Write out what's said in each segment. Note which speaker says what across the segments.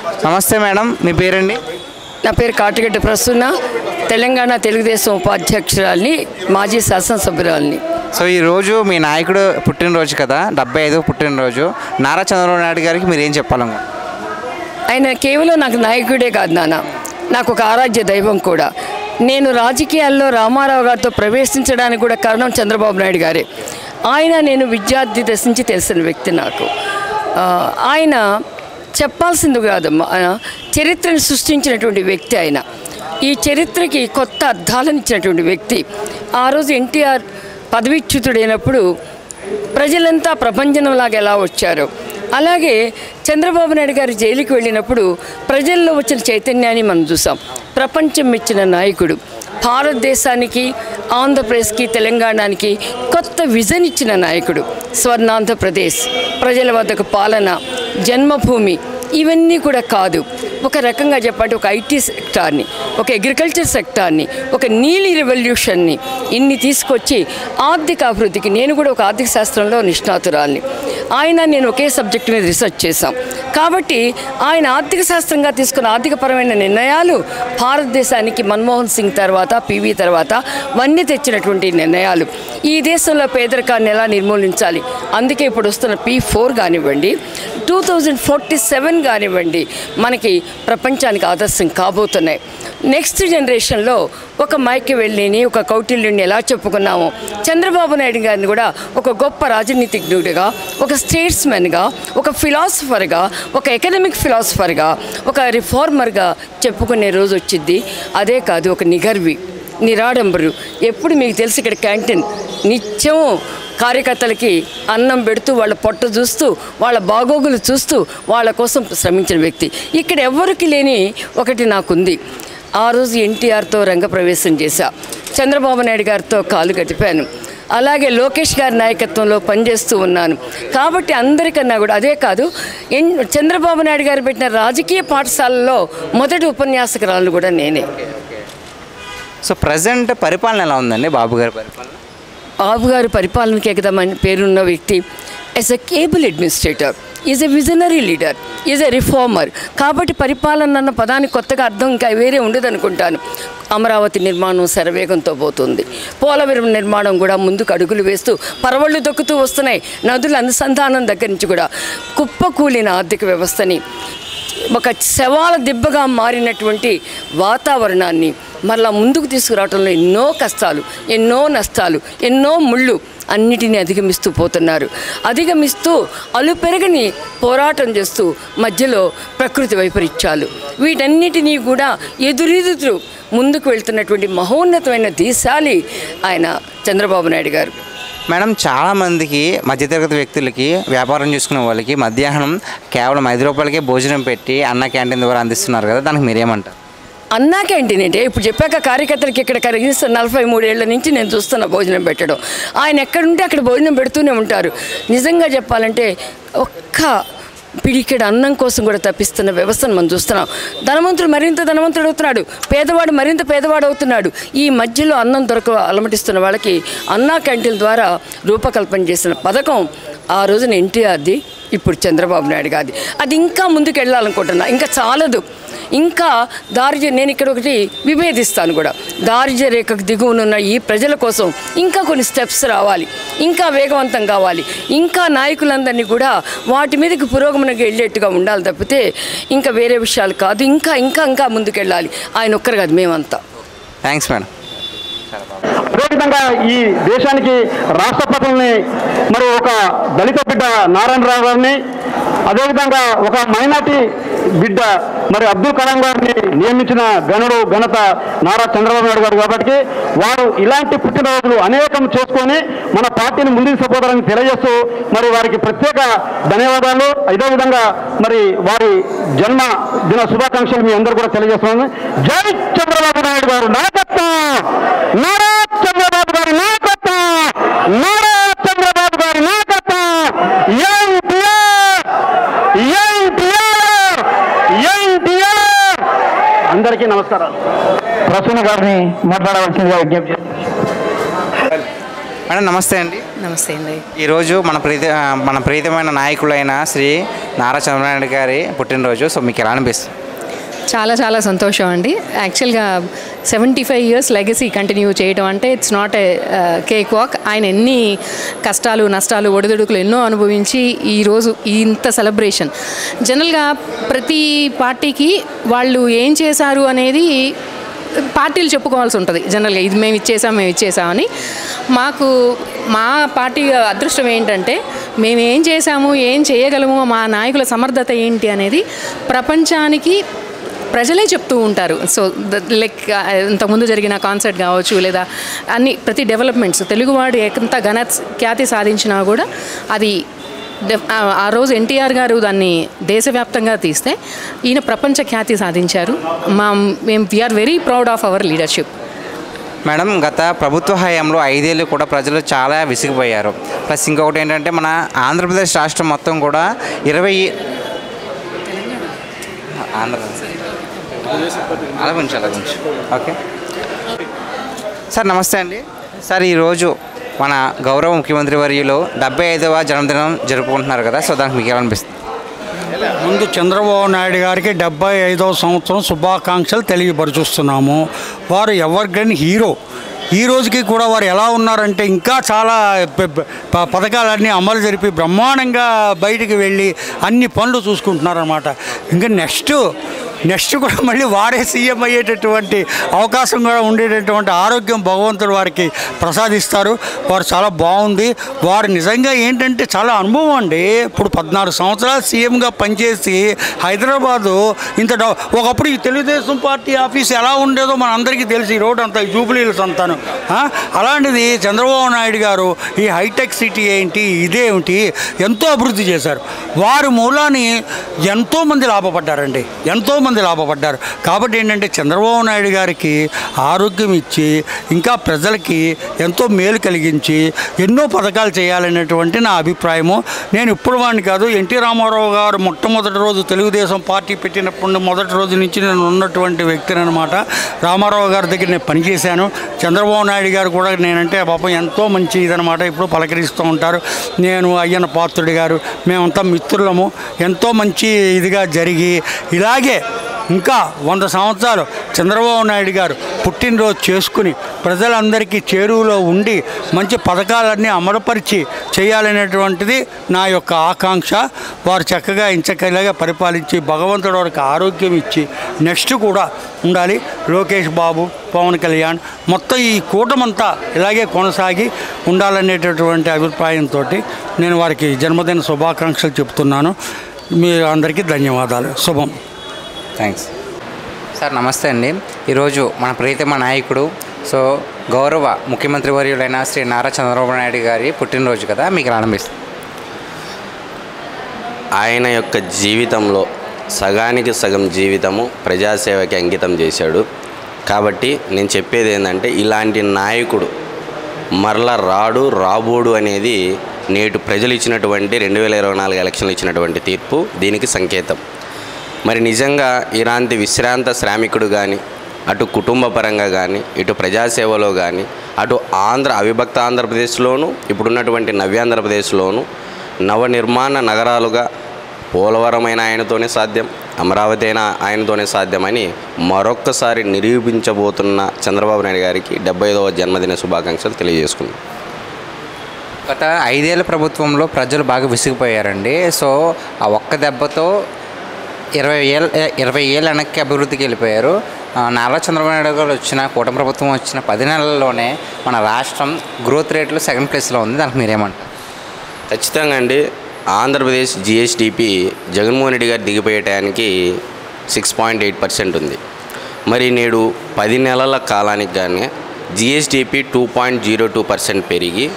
Speaker 1: నమస్తే మేడం, మీ పేరండి?
Speaker 2: నా పేరు కాటిగడ్డ ప్రసన్న, తెలంగాణ తెలుగుదేశం ఉపాధ్యక్షురాలిని, మాజీ శాసనసభ్యురాలిని.
Speaker 1: సో ఈరోజు మీ నాయకుడు పుట్టినరోజు కదా, 75వ పుట్టినరోజు. నారా చంద్రబాబు నాయుడు గారికి మీరు ఏం చెప్పాలనుకుంటున్నారు?
Speaker 2: ఆయన కేవలం నాకు నాయకుడే కాదు నాన్న, నాకు ఒక ఆరాధ్య దైవం కూడా. నేను రాజకీయాల్లో రామారావు గారితో ప్రవేశించడానికి కూడా కారణం చంద్రబాబు నాయుడు గారే. నేను విద్యార్థి దశ నుంచి తెలిసిన వ్యక్తి నాకు. ఆయన చెప్పాల్సింది కాదమ్మా, చరిత్రను సృష్టించినటువంటి వ్యక్తి ఆయన. ఈ చరిత్రకి కొత్త అర్థాలను ఇచ్చినటువంటి వ్యక్తి. ఆ రోజు ఎన్టీఆర్ పదవీచ్యుతుడైనప్పుడు ప్రజలంతా ప్రపంచంలాగా ఎలా వచ్చారో, అలాగే చంద్రబాబు నాయుడు గారు జైలుకి వెళ్ళినప్పుడు ప్రజల్లో వచ్చిన చైతన్యాన్ని మనం చూసాం. ప్రపంచం మెచ్చిన నాయకుడు. భారతదేశానికి, ఆంధ్రప్రదేశ్కి, తెలంగాణకి కొత్త విజన్ ఇచ్చిన నాయకుడు. స్వర్ణాంధ్రప్రదేశ్, ప్రజల వద్దకు పాలన, జన్మభూమి, ఇవన్నీ కూడా కాదు. ఒక రకంగా చెప్పండి, ఒక ఐటీ సెక్టార్ని, ఒక అగ్రికల్చర్ సెక్టార్ని, ఒక నీలి రెవల్యూషన్ని ఇన్ని తీసుకొచ్చి ఆర్థిక అభివృద్ధికి, నేను కూడా ఒక ఆర్థిక శాస్త్రంలో నిష్ణాతురాల్ని. నేను ఒకే సబ్జెక్టు మీద రీసెర్చ్ చేశాం కాబట్టి ఆయన ఆర్థిక శాస్త్రంగా తీసుకున్న ఆర్థికపరమైన నిర్ణయాలు భారతదేశానికి మన్మోహన్ సింగ్ తర్వాత, పివి తర్వాత వన్నీ తెచ్చినటువంటి నిర్ణయాలు. ఈ దేశంలో పేదరికాన్ని ఎలా నిర్మూలించాలి, అందుకే ఇప్పుడు వస్తున్న P4 కానివ్వండి, 2047 కానివ్వండి, మనకి ప్రపంచానికి ఆదర్శం కాబోతున్నాయి. నెక్స్ట్ జనరేషన్లో ఒక మైకెవెల్లిని, ఒక కౌటిల్యుని ఎలా చెప్పుకున్నామో, చంద్రబాబు నాయుడు గారిని కూడా ఒక గొప్ప రాజనీతిజ్ఞుడిగా, ఒక స్టేట్స్మెన్గా, ఒక ఫిలాసఫర్గా, ఒక ఎకనమిక్ ఫిలాసఫర్గా, ఒక రిఫార్మర్గా చెప్పుకునే రోజు వచ్చింది. అదే కాదు, ఒక నిగర్వి, నిరాడంబరు. ఎప్పుడు మీకు తెలిసి ఇక్కడ క్యాంటీన్ నిత్యం కార్యకర్తలకి అన్నం పెడుతూ, వాళ్ళ పొట్ట చూస్తూ, వాళ్ళ బాగోగులు చూస్తూ, వాళ్ళ కోసం శ్రమించిన వ్యక్తి. ఇక్కడ ఎవ్వరికి లేని ఒకటి నాకుంది. ఆ రోజు ఎన్టీఆర్తో రంగప్రవేశం చేశా, చంద్రబాబు నాయుడు గారితో కాలు గడిపాను, అలాగే లోకేష్ గారి నాయకత్వంలో పనిచేస్తూ ఉన్నాను. కాబట్టి అందరికన్నా కూడా అదే కాదు, చంద్రబాబు నాయుడు గారు పెట్టిన రాజకీయ పాఠశాలలో మొదటి ఉపన్యాసకురాలు కూడా నేనే.
Speaker 1: సో ప్రజెంట్ పరిపాలన ఎలా ఉందండి బాబు గారి పరిపాలన?
Speaker 2: బాబు గారి పరిపాలనకే కదా పేరున్న వ్యక్తి. As a cable administrator, is a visionary leader, is a reformer. కాబట్టి పరిపాలన అన్న పదానికి కొత్తగా అర్థం ఇంకా వేరే ఉండదు అనుకుంటాను. అమరావతి నిర్మాణం శరవేగంతో పోతుంది. పోలవరం నిర్మాణం కూడా ముందుకు అడుగులు వేస్తూ పరవళ్ళు దొక్కుతూ వస్తున్నాయి. నదుల అనుసంధానం దగ్గర నుంచి కూడా కుప్పకూలిన ఆర్థిక వ్యవస్థని, ఒక శవాల దిబ్బగా మారినటువంటి వాతావరణాన్ని మరలా ముందుకు తీసుకురావడంలో ఎన్నో కష్టాలు, ఎన్నో నష్టాలు, ఎన్నో ముళ్ళు అన్నిటినీ అధిగమిస్తూ పోతున్నారు. అధిగమిస్తూ అలుపెరగని పోరాటం చేస్తూ మధ్యలో ప్రకృతి వైపరీత్యాలు వీటన్నిటినీ కూడా ఎదురీదుతూ ముందుకు వెళ్తున్నటువంటి మహోన్నతమైన దేశాలి ఆయన చంద్రబాబు నాయుడు గారు.
Speaker 1: మేడం, చాలామందికి మధ్యతరగతి వ్యక్తులకి, వ్యాపారం చేసుకునే వాళ్ళకి మధ్యాహ్నం కేవలం 5 రూపాయలకే భోజనం పెట్టి అన్న క్యాంటీన్ ద్వారా అందిస్తున్నారు కదా, దానికి మీరేమంటారు?
Speaker 2: అన్నా క్యాంటీన్ అంటే ఇప్పుడు చెప్పాక కార్యకర్తలకి ఇక్కడ కనీసం 43 ఏళ్ల నుంచి నేను చూస్తున్న భోజనం పెట్టడం. ఆయన ఎక్కడుంటే అక్కడ భోజనం పెడుతూనే ఉంటారు. నిజంగా చెప్పాలంటే ఒక్క పిడికెడు అన్నం కోసం కూడా తప్పిస్తున్న వ్యవస్థను మనం చూస్తున్నాం. ధనవంతుడు మరింత ధనవంతుడు అవుతున్నాడు, పేదవాడు మరింత పేదవాడు అవుతున్నాడు. ఈ మధ్యలో అన్నం అలమటిస్తున్న వాళ్ళకి అన్నా క్యాంటీన్ ద్వారా రూపకల్పన చేసిన పథకం ఆ రోజున ఎన్టీఆర్ది, ఇప్పుడు చంద్రబాబు నాయుడు గారిది. అది ఇంకా ముందుకు వెళ్ళాలనుకుంటున్నా, ఇంకా చాలదు. ఇంకా నేను ఇక్కడ ఒకటి విభేదిస్తాను కూడా, దారిద్ర్య రేఖకు దిగువనున్న ఈ ప్రజల కోసం ఇంకా కొన్ని స్టెప్స్ రావాలి, ఇంకా వేగవంతం కావాలి, ఇంకా నాయకులందరినీ కూడా వాటి మీదకి పురోగమనకి వెళ్ళేట్టుగా ఉండాలి తప్పితే ఇంకా వేరే విషయాలు కాదు. ఇంకా ఇంకా ఇంకా ముందుకెళ్ళాలి. ఆయన ఒక్కరు కాదు, మేమంతా.
Speaker 1: Thanks madam.
Speaker 3: అదేవిధంగా ఈ దేశానికి రాష్ట్రపతుల్ని మరి ఒక దళిత బిడ్డ నారాయణరావు గారిని, అదేవిధంగా ఒక మైనార్టీ బిడ్డ మరి అబ్దుల్ కలాం గారిని నియమించిన ఘనత నారా చంద్రబాబు నాయుడు గారు. కాబట్టి వారు ఇలాంటి పుట్టినరోజులు అనేకం చేసుకొని మన పార్టీని ముందుకు సపోతారని తెలియజేస్తూ మరి వారికి ప్రత్యేక ధన్యవాదాలు. అదేవిధంగా మరి వారి జన్మదిన శుభాకాంక్షలు మీ అందరూ కూడా తెలియజేస్తున్నాను. జై చంద్రబాబు నాయుడు గారు నాయకత్వం, నారా చంద్రబాబు గారి నాయకత్వం, నారా చంద్రబాబు గారి నాయకత్వం. అందరికీ నమస్కారాలు. ప్రసన్న గారిని మాట్లాడవలసిందిగా విజ్ఞప్తి చేస్తున్నాను.
Speaker 1: మేడం నమస్తే అండి.
Speaker 4: నమస్తే అండి.
Speaker 1: ఈరోజు మన ప్రీతమైన నాయకులైన శ్రీ నారా చంద్రబాబు నాయుడు గారి పుట్టినరోజు. సో మీకు ఎలా అనిపిస్తుంది?
Speaker 4: చాలా చాలా సంతోషం అండి. యాక్చువల్గా 75 years లెగసీ కంటిన్యూ చేయడం అంటే it's not a cake walk. ఆయన ఎన్ని కష్టాలు నష్టాలు ఒడిదుడుకులు ఎన్నో అనుభవించి ఈరోజు ఇంత సెలబ్రేషన్. జనరల్గా ప్రతి పార్టీకి వాళ్ళు ఏం చేశారు అనేది పార్టీలు చెప్పుకోవాల్సి ఉంటుంది. జనరల్గా ఇది మేము ఇచ్చేసామని. మా పార్టీ అదృష్టం ఏంటంటే మేము ఏం చేశాము, ఏం చేయగలము, మా నాయకుల సమర్థత ఏంటి అనేది ప్రపంచానికి ప్రజలే చెప్తూ ఉంటారు. సో లైక్ ఇంతకుముందు జరిగిన కాన్సర్ట్ కావచ్చు, లేదా ప్రతి డెవలప్మెంట్స్ తెలుగువాడు ఎంత ఖ్యాతి సాధించినా కూడా అది ఆ రోజు ఎన్టీఆర్ గారు దాన్ని దేశవ్యాప్తంగా తీస్తే ఈయన ప్రపంచ ఖ్యాతి సాధించారు. We're very proud of our leadership.
Speaker 1: Madam, గత ప్రభుత్వ హయాంలో 5 ఏళ్ళు కూడా ప్రజలు చాలా విసిగిపోయారు. ప్లస్ ఇంకొకటి ఏంటంటే మన ఆంధ్రప్రదేశ్ రాష్ట్రం మొత్తం కూడా 20 అలా కొంచెం ఓకే సార్. నమస్తే అండి సార్. ఈరోజు మన గౌరవ ముఖ్యమంత్రి వర్యులు 75వ జన్మదినం జరుపుకుంటున్నారు కదా. సో దానికి మీకు ఏమనిపిస్తుంది?
Speaker 5: ముందు చంద్రబాబు నాయుడు గారికి 75వ సంవత్సరం శుభాకాంక్షలు తెలియపరుచుస్తున్నాము. వారు ఎవర్గ్రీన్ హీరో. ఈ రోజుకి కూడా వారు ఎలా ఉన్నారంటే ఇంకా చాలా పథకాలన్నీ అమలు జరిపి బ్రహ్మాండంగా బయటికి వెళ్ళి అన్ని పనులు చూసుకుంటున్నారన్నమాట. ఇంకా నెక్స్ట్ కూడా మళ్ళీ వారే సీఎం అయ్యేటటువంటి అవకాశం కూడా ఉండేటటువంటి ఆరోగ్యం భగవంతుడు వారికి ప్రసాదిస్తారు. వారు చాలా బాగుంది. వారు నిజంగా ఏంటంటే చాలా అనుభవం అండి. ఇప్పుడు 14 సంవత్సరాలు సీఎంగా పనిచేసి హైదరాబాదు ఒకప్పుడు ఈ తెలుగుదేశం పార్టీ ఆఫీస్ ఎలా ఉండేదో మన అందరికీ తెలిసి ఈ రోడ్ అంతా జూబ్లీహిల్స్ అంతాను. అలాంటిది చంద్రబాబు నాయుడు గారు ఈ హైటెక్ సిటీ ఏంటి ఇదేమిటి ఎంతో అభివృద్ధి చేశారు. వారి మూలాన్ని ఎంతోమంది లాభపడ్డారు. కాబట్టి ఏంటంటే చంద్రబాబు నాయుడు గారికి ఆరోగ్యం ఇచ్చి ఇంకా ప్రజలకి ఎంతో మేలు కలిగించి ఎన్నో పథకాలు చేయాలనేటువంటి నా అభిప్రాయము. నేను ఇప్పుడు వాడిని కాదు, ఎన్టీ రామారావు గారు మొట్టమొదటి రోజు తెలుగుదేశం పార్టీ పెట్టినప్పుడు మొదటి రోజు నుంచి నేను ఉన్నటువంటి వ్యక్తిని అనమాట. రామారావు గారి దగ్గర నేను పనిచేశాను. చంద్రబాబు నాయుడు గారు కూడా నేనంటే పాపం ఎంతో మంచి ఇదనమాట. ఇప్పుడు పలకరిస్తూ ఉంటారు. నేను అయ్యన్న పాత్రుడి గారు మేమంతా మిత్రులము. ఎంతో మంచి ఇదిగా జరిగి ఇలాగే ఇంకా 100 సంవత్సరాలు చంద్రబాబు నాయుడు గారు పుట్టినరోజు చేసుకుని ప్రజలందరికీ చేరువలో ఉండి మంచి పథకాలన్నీ అమలుపరిచి చేయాలనేటువంటిది నా యొక్క ఆకాంక్ష. వారు చక్కగా ఇంచకలాగా పరిపాలించి భగవంతుడు వారికి ఆరోగ్యం ఇచ్చి నెక్స్ట్ కూడా ఉండాలి. లోకేష్ బాబు, పవన్ కళ్యాణ్ మొత్తం ఈ కూటమంతా ఇలాగే కొనసాగి ఉండాలనేటటువంటి అభిప్రాయంతో నేను వారికి జన్మదిన శుభాకాంక్షలు చెప్తున్నాను. మీ అందరికీ ధన్యవాదాలు. శుభం.
Speaker 1: Thanks sir. నమస్తే అండి. ఈరోజు మన ప్రీతమ నాయకుడు సో గౌరవ ముఖ్యమంత్రి వర్యులైన శ్రీ నారా చంద్రబాబు నాయుడు గారి పుట్టినరోజు కదా, మీకు ఆనందిస్తుంది?
Speaker 6: ఆయన యొక్క జీవితంలో సగానికి సగం జీవితము ప్రజాసేవకి అంకితం చేశాడు. కాబట్టి నేను చెప్పేది ఏంటంటే ఇలాంటి నాయకుడు మరలా రాబోడు అనేది నేటి ప్రజలు ఇచ్చినటువంటి 2024 ఎలక్షన్లు ఇచ్చినటువంటి తీర్పు దీనికి సంకేతం. మరి నిజంగా ఇలాంటి విశ్రాంత శ్రామికుడు కానీ అటు కుటుంబ పరంగా కానీ ఇటు ప్రజాసేవలో కానీ అటు అవిభక్త ఆంధ్రప్రదేశ్లోను ఇప్పుడున్నటువంటి నవ్యాంధ్రప్రదేశ్లోను నవనిర్మాణ నగరాలుగా పోలవరం అయినా ఆయనతోనే సాధ్యం, అమరావతి అయినా ఆయనతోనే సాధ్యమని మరొక్కసారి నిరూపించబోతున్న చంద్రబాబు నాయుడు గారికి 75వ జన్మదిన శుభాకాంక్షలు తెలియజేసుకున్నాం.
Speaker 1: గత 5 ఏళ్ల ప్రభుత్వంలో ప్రజలు బాగా విసిగిపోయారండి. సో ఆ ఒక్క దెబ్బతో 20 ఏళ్ళ వెనక్కి అభివృద్ధికి వెళ్ళిపోయారు. నారా చంద్రబాబు నాయుడు గారు వచ్చిన కూటమి ప్రభుత్వం వచ్చిన 10 నెలల్లోనే మన రాష్ట్రం గ్రోత్ రేట్లో 2nd ప్లేస్లో ఉంది. దానికి మీరేమంటారు?
Speaker 6: ఖచ్చితంగా అండి. ఆంధ్రప్రదేశ్ జిఎస్డిపి జగన్మోహన్ రెడ్డి గారు దిగిపోయే టయానికి 6.8% ఉంది. మరి నేడు 10 నెలల కాలానికి కానీ జిఎస్డిపి 2.02% పెరిగి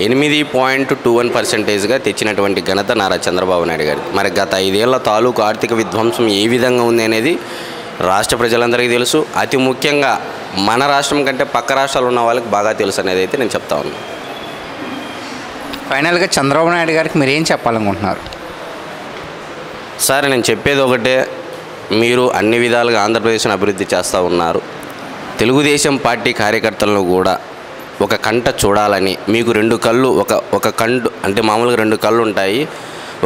Speaker 6: 8.21%గా తెచ్చినటువంటి ఘనత నారా చంద్రబాబు నాయుడు గారి. మరి గత 5 ఏళ్ల తాలూకు ఆర్థిక విధ్వంసం ఏ విధంగా ఉంది అనేది రాష్ట్ర ప్రజలందరికీ తెలుసు. అతి ముఖ్యంగా మన రాష్ట్రం కంటే పక్క రాష్ట్రాలు ఉన్న వాళ్ళకి బాగా తెలుసు అనేది అయితే నేను చెప్తా ఉన్నాను.
Speaker 1: ఫైనల్గా చంద్రబాబు నాయుడు గారికి మీరు ఏం చెప్పాలనుకుంటున్నారు?
Speaker 6: సార్, నేను చెప్పేది ఒకటే, మీరు అన్ని విధాలుగా ఆంధ్రప్రదేశ్ను అభివృద్ధి చేస్తూ ఉన్నారు. తెలుగుదేశం పార్టీ కార్యకర్తలను కూడా ఒక కంట చూడాలని, మీకు 2 కళ్ళు ఒక కండు అంటే మామూలుగా 2 కళ్ళు ఉంటాయి.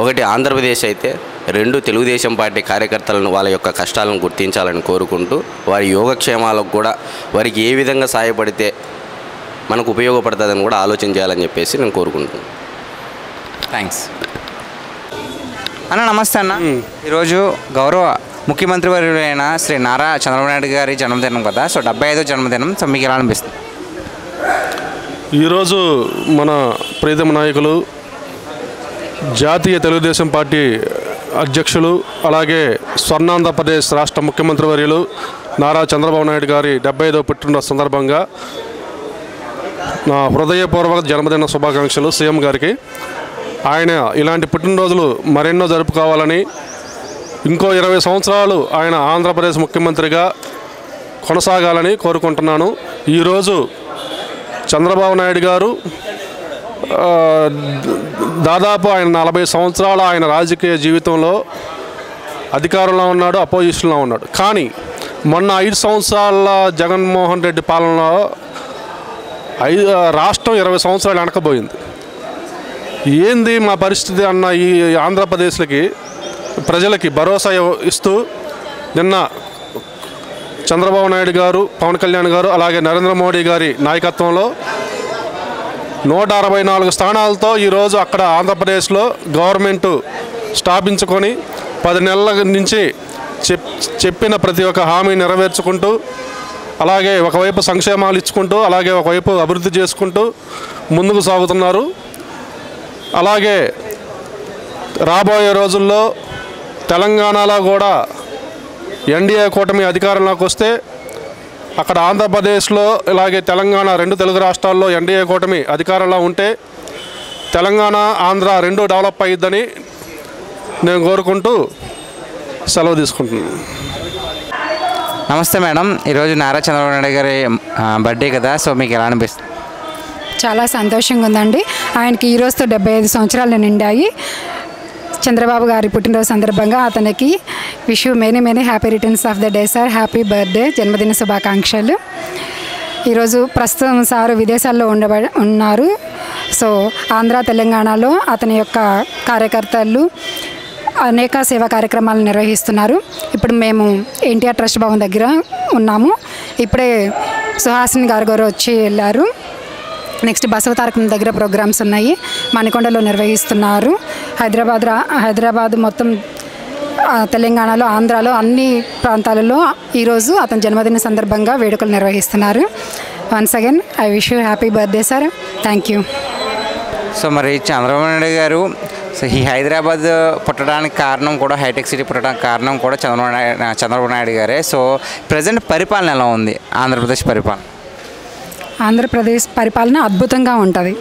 Speaker 6: ఒకటి ఆంధ్రప్రదేశ్ అయితే 2 తెలుగుదేశం పార్టీ కార్యకర్తలను వాళ్ళ యొక్క కష్టాలను గుర్తించాలని కోరుకుంటూ వారి యోగక్షేమాలకు కూడా వారికి ఏ విధంగా సహాయపడితే మనకు ఉపయోగపడుతుందని కూడా ఆలోచన చేయాలని చెప్పేసి నేను కోరుకుంటున్నాను.
Speaker 1: థ్యాంక్స్ అన్న. నమస్తే అన్న. ఈరోజు గౌరవ ముఖ్యమంత్రి వర్యులైన శ్రీ నారా చంద్రబాబు నాయుడు గారి జన్మదినం కదా, సో 75వ జన్మదినం. సో మీకు ఎలా అనిపిస్తుంది?
Speaker 7: ఈరోజు మన ప్రీతమ నాయకులు జాతీయ తెలుగుదేశం పార్టీ అధ్యక్షులు అలాగే స్వర్ణాంధ్రప్రదేశ్ రాష్ట్ర ముఖ్యమంత్రి వర్యులు నారా చంద్రబాబు నాయుడు గారి 75వ పుట్టినరోజు సందర్భంగా నా హృదయపూర్వక జన్మదిన శుభాకాంక్షలు సీఎం గారికి. ఆయన ఇలాంటి పుట్టినరోజులు మరెన్నో జరుపుకోవాలని, ఇంకో 20 సంవత్సరాలు ఆయన ఆంధ్రప్రదేశ్ ముఖ్యమంత్రిగా కొనసాగాలని కోరుకుంటున్నాను. ఈరోజు చంద్రబాబు నాయుడు గారు దాదాపు ఆయన 40 సంవత్సరాల ఆయన రాజకీయ జీవితంలో అధికారంలో ఉన్నాడు, అపోజిషన్లో ఉన్నాడు. కానీ మొన్న 5 సంవత్సరాల జగన్మోహన్ రెడ్డి పాలనలో రాష్ట్రం 20 సంవత్సరాలు వెనకబోయింది. ఏంది మా పరిస్థితి అన్న ఈ ఆంధ్రప్రదేశ్లకి ప్రజలకి భరోసా ఇస్తూ నిన్న చంద్రబాబు నాయుడు గారు, పవన్ కళ్యాణ్ గారు అలాగే నరేంద్ర మోడీ గారి నాయకత్వంలో 164 స్థానాలతో ఈరోజు అక్కడ ఆంధ్రప్రదేశ్లో గవర్నమెంటు స్థాపించుకొని 10 నెలల నుంచి చెప్పిన ప్రతి ఒక్క హామీ నెరవేర్చుకుంటూ, అలాగే ఒకవైపు సంక్షేమాలు ఇచ్చుకుంటూ, అలాగే ఒకవైపు అభివృద్ధి చేసుకుంటూ ముందుకు సాగుతున్నారు. అలాగే రాబోయే రోజుల్లో తెలంగాణలో కూడా ఎన్డీఏ కూటమి అధికారంలోకి వస్తే అక్కడ ఆంధ్రప్రదేశ్లో ఇలాగే తెలంగాణ 2 తెలుగు రాష్ట్రాల్లో ఎన్డీఏ కూటమి అధికారంలో ఉంటే తెలంగాణ ఆంధ్ర 2 డెవలప్ అయ్యిద్దని నేను కోరుకుంటూ సెలవు తీసుకుంటున్నాను.
Speaker 1: నమస్తే మేడం. ఈరోజు నారా చంద్రబాబు నాయుడు గారి బర్త్డే కదా, సో మీకు ఎలా అనిపిస్తుంది?
Speaker 8: చాలా సంతోషంగా ఉందండి. ఆయనకి ఈరోజుతో 75 సంవత్సరాలు నిండాయి. చంద్రబాబు గారి పుట్టినరోజు సందర్భంగా అతనికి wish you many happy returns of the day sir. Happy birthday, జన్మదిన శుభాకాంక్షలు. ఈరోజు ప్రస్తుతం సారు విదేశాల్లో ఉన్నారు. సో ఆంధ్ర తెలంగాణలో అతని యొక్క కార్యకర్తలు అనేక సేవా కార్యక్రమాలు నిర్వహిస్తున్నారు. ఇప్పుడు మేము ఎన్టీఆర్ ట్రస్ట్ భవన్ దగ్గర ఉన్నాము. ఇప్పుడే సుహాసిని గారు వచ్చి వెళ్ళారు. నెక్స్ట్ బసవతారకం దగ్గర ప్రోగ్రామ్స్ ఉన్నాయి, మణికొండలో నిర్వహిస్తున్నారు. హైదరాబాద్ మొత్తం తెలంగాణలో, ఆంధ్రాలో అన్ని ప్రాంతాలలో ఈరోజు అతని జన్మదిన సందర్భంగా వేడుకలు నిర్వహిస్తున్నారు. Once again I wish you happy birthday sir. Thank you.
Speaker 1: So మరి చంద్రబాబు నాయుడు గారు సో ఈ హైదరాబాద్ పుట్టడానికి కారణం కూడా, హైటెక్ సిటీ పుట్టడానికి కారణం కూడా చంద్రబాబు నాయుడు గారే. సో ప్రజెంట్ పరిపాలన ఎలా ఉంది? ఆంధ్రప్రదేశ్
Speaker 8: పరిపాలన అద్భుతంగా ఉంటుంది.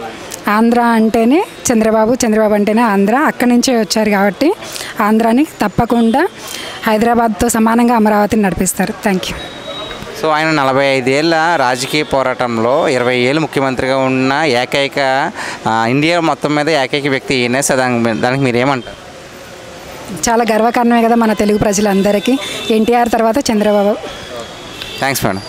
Speaker 8: ఆంధ్ర అంటేనే చంద్రబాబు అంటేనే ఆంధ్ర. అక్కడి నుంచే వచ్చారు కాబట్టి ఆంధ్రాని తప్పకుండా హైదరాబాద్తో సమానంగా అమరావతిని నడిపిస్తారు. Thank you.
Speaker 1: సో ఆయన 45 ఏళ్ళ రాజకీయ పోరాటంలో 20 ఏళ్ళు ముఖ్యమంత్రిగా ఉన్న ఏకైక ఇండియా మొత్తం మీద ఏకైక వ్యక్తి ఈయనే. సో దానికి మీరేమంటారు?
Speaker 8: చాలా గర్వకారణమే కదా మన తెలుగు ప్రజలందరికీ. ఎన్టీఆర్ తర్వాత చంద్రబాబు.
Speaker 1: Thanks madam.